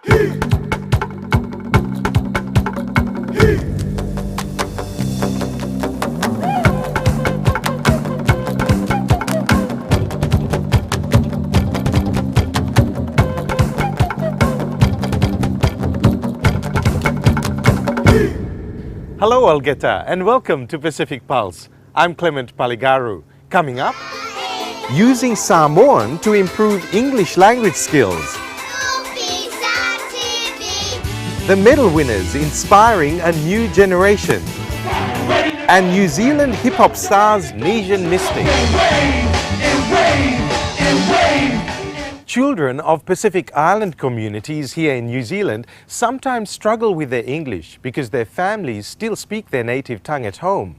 Hello Algeta and welcome to Pacific Pulse. I'm Clement Paligaru. Coming up, using Samoan to improve English language skills. The medal winners inspiring a new generation. And New Zealand hip-hop stars Nesian Mystic. Children of Pacific Island communities here in New Zealand sometimes struggle with their English because their families still speak their native tongue at home.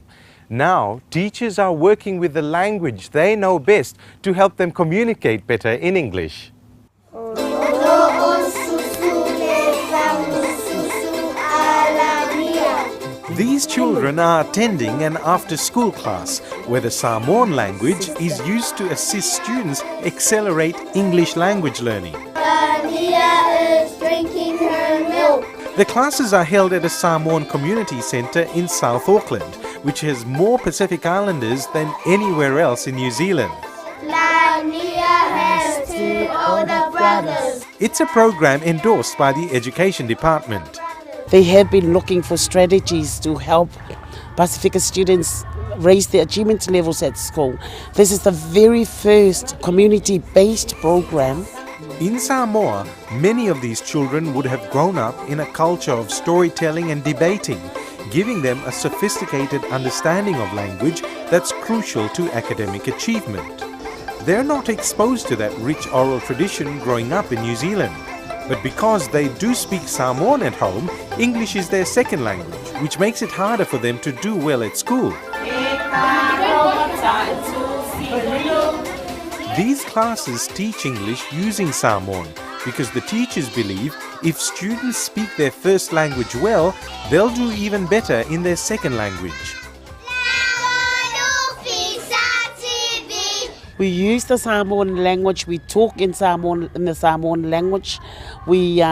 Now, teachers are working with the language they know best to help them communicate better in English. These children are attending an after-school class where the Samoan language is used to assist students accelerate English language learning. Tania is drinking her milk. The classes are held at a Samoan community centre in South Auckland, which has more Pacific Islanders than anywhere else in New Zealand. Tania has 2 older brothers. It's a program endorsed by the Education Department. They have been looking for strategies to help Pasifika students raise their achievement levels at school. This is the very first community-based program. In Samoa, many of these children would have grown up in a culture of storytelling and debating, giving them a sophisticated understanding of language that's crucial to academic achievement. They're not exposed to that rich oral tradition growing up in New Zealand. But because they do speak Samoan at home, English is their second language, which makes it harder for them to do well at school. These classes teach English using Samoan because the teachers believe if students speak their first language well, they'll do even better in their second language. We use the Samoan language, we talk in the Samoan language. We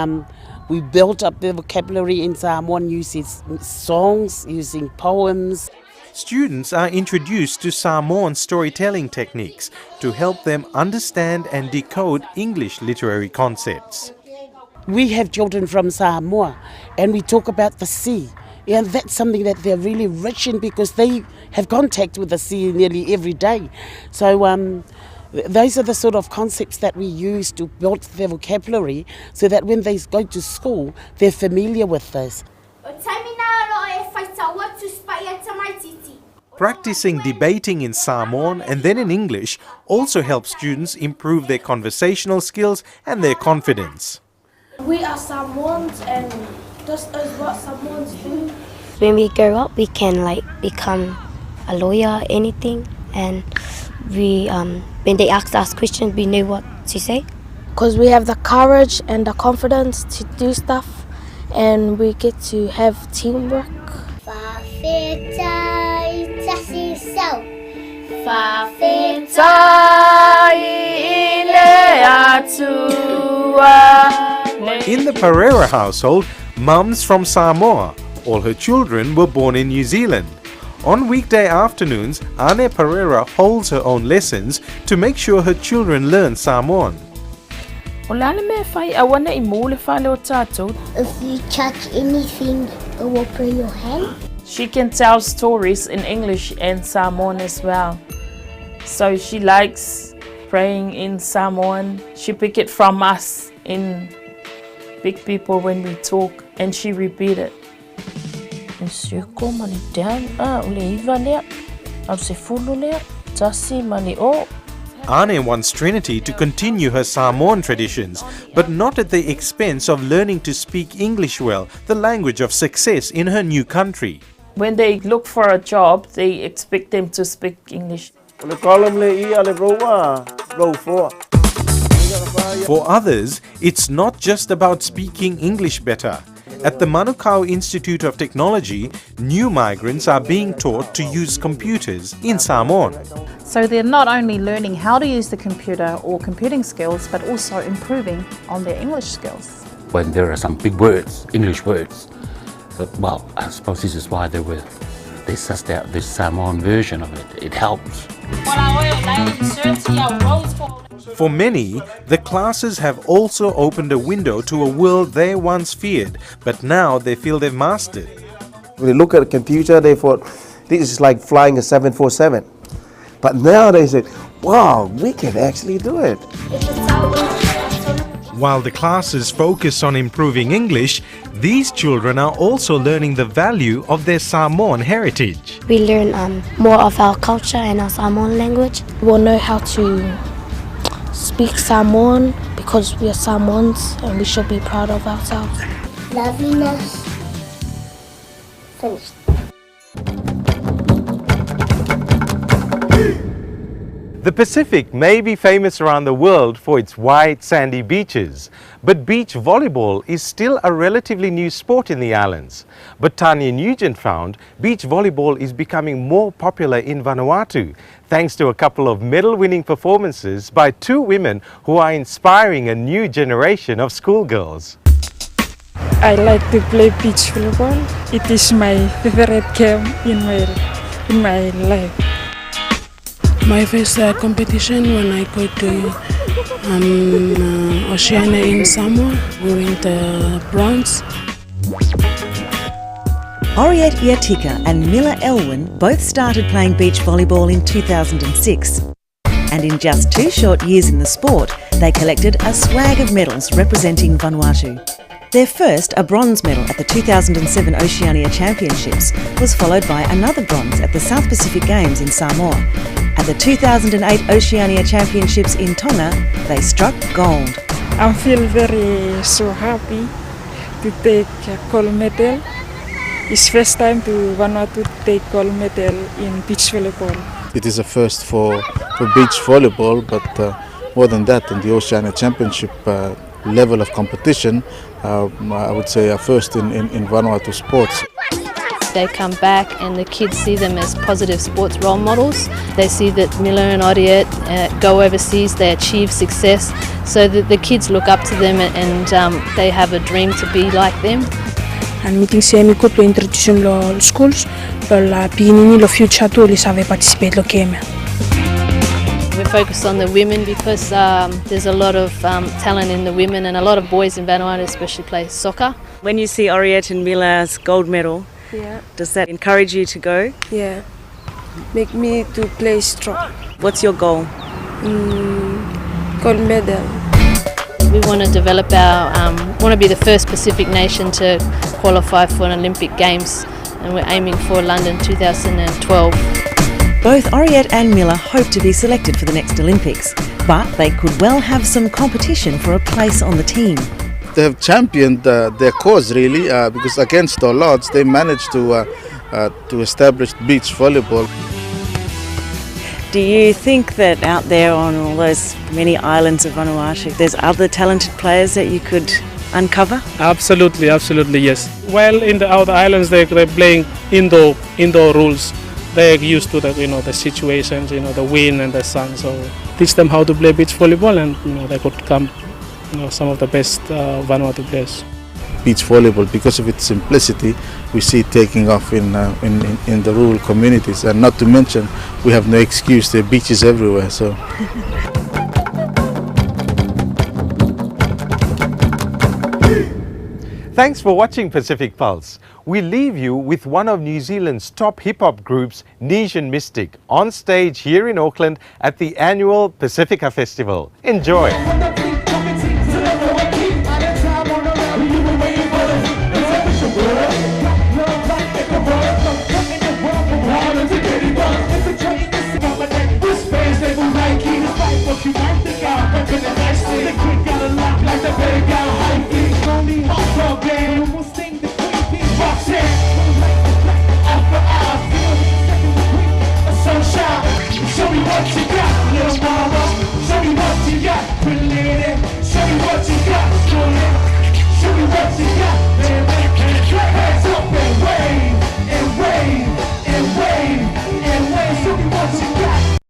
built up the vocabulary in Samoan using songs, using poems. Students are introduced to Samoan storytelling techniques to help them understand and decode English literary concepts. We have children from Samoa and we talk about the sea. And that's something that they're really rich in because they have contact with the sea nearly every day. So those are the sort of concepts that we use to build their vocabulary so that when they go to school, they're familiar with this. Practicing debating in Samoan and then in English also helps students improve their conversational skills and their confidence. We are Samoans and this is what Samoans do. When we grow up, we can become a lawyer, anything, and we when they ask us questions, we know what to say. Because we have the courage and the confidence to do stuff, and we get to have teamwork. In the Pereira household, mums from Samoa, all her children were born in New Zealand. On weekday afternoons, Ane Pereira holds her own lessons to make sure her children learn Samoan. If you touch anything, it will bring your hand. She can tell stories in English and Samoan as well. So she likes praying in Samoan. She pick it from us in big people when we talk, and she repeat it. Ane wants Trinity to continue her Samoan traditions, but not at the expense of learning to speak English well, the language of success in her new country. When they look for a job, they expect them to speak English. For others, it's not just about speaking English better. At the Manukau Institute of Technology, new migrants are being taught to use computers in Samoan. So they're not only learning how to use the computer or computing skills, but also improving on their English skills. when there are some big words, English words. Well, I suppose this is why they sussed out this Samoan version of it. It helps. For many, the classes have also opened a window to a world they once feared, but now they feel they've mastered. When they look at a computer, they thought, this is like flying a 747. But now they say, wow, we can actually do it. While the classes focus on improving English, these children are also learning the value of their Samoan heritage. We learn more of our culture and our Samoan language. We'll know how to speak Samoan because we are Samoans and we should be proud of ourselves. Loveliness. Finished. The Pacific may be famous around the world for its white sandy beaches, but beach volleyball is still a relatively new sport in the islands. But Tania Nugent found beach volleyball is becoming more popular in Vanuatu, thanks to a couple of medal-winning performances by two women who are inspiring a new generation of schoolgirls. I like to play beach volleyball. It is my favorite game in my life. My first competition when I go to Oceania in Samoa, we win the bronze. Oriette Iatika and Mila Elwin both started playing beach volleyball in 2006. And in just 2 short years in the sport, they collected a swag of medals representing Vanuatu. Their first, a bronze medal at the 2007 Oceania Championships, was followed by another bronze at the South Pacific Games in Samoa. At the 2008 Oceania Championships in Tonga, they struck gold. I feel very so happy to take a gold medal. It's first time to Vanuatu to take gold medal in beach volleyball. It is a first for beach volleyball, but more than that, in the Oceania Championship level of competition, I would say a first in Vanuatu sports. They come back and the kids see them as positive sports role models. They see that Mila and Oriette go overseas, they achieve success, so that the kids look up to them and they have a dream to be like them. And meeting semi ko to introduction lo schools, la beginning lo future to li save participate lo game. We focus on the women because there's a lot of talent in the women, and a lot of boys in Vanuatu especially play soccer. When you see Oriette and Mila's gold medal, does that encourage you to go? Yeah, make me to play strong. What's your goal? Gold medal. We want to develop want to be the first Pacific nation to qualify for an Olympic Games, and we're aiming for London 2012. Both Oriette and Mila hope to be selected for the next Olympics, but they could well have some competition for a place on the team. They have championed their cause really, because against all odds they managed to establish beach volleyball. Do you think that out there on all those many islands of Vanuatu, there's other talented players that you could uncover? Absolutely, yes. While in the other islands they're playing indoor rules. They're used to the situations, the wind and the sun. So teach them how to play beach volleyball, and they could become some of the best Vanuatu players. Beach volleyball, because of its simplicity, we see it taking off in the rural communities, and not to mention we have no excuse, there are beaches everywhere. So. Thanks for watching Pacific Pulse. We leave you with one of New Zealand's top hip-hop groups, Nesian Mystic, on stage here in Auckland at the annual Pasifika Festival. Enjoy!